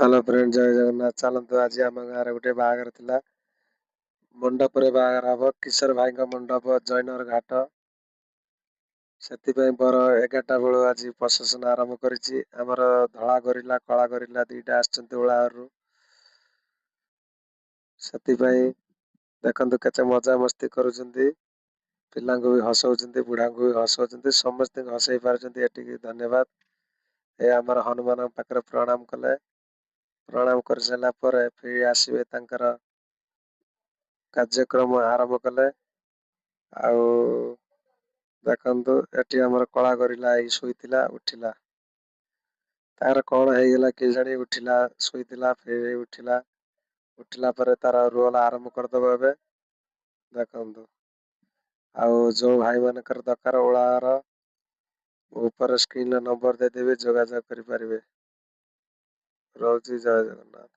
Hello friend, जय जगन्नाथ। चलतु आज आम गाँव गोटे बाहागर थिला। मंडप रे बाहागर हम किशोर भाई मंडप जैनर घाट से बर 11टा बेलू आज प्रसेसन आरंभ करिछि। आमर धला गरिला कला गरिला दुईटा आछंती ओलारू से देखंतु केते मजा मस्ती करूछंती। पिलांको भी हसौछंती, बुढ़ा को भी हसौछंती, समस्त हसई पारुछंती। एटिकी धन्यवाद। ए आमर हनुमान पाखरे प्रणाम कले। प्रणाम कर सारा पर फिर आसबे तांकर कार्यक्रम आरंभ कले। आउ देखंतु एटी आमर कला गरिला एई शोइतिला उठिला। तार कौन हेगला केजाणी उठिला शोइतिला फिर उठिला। उठिला पर तार रोल आरंभ करदब एबे। देखंतु आउ जो भाई मानकर दरकार ओलार ऊपर स्क्रीन नंबर दे देबे, जोगाजोग करि पारिबे। रहुछि, जय जगन्नाथ।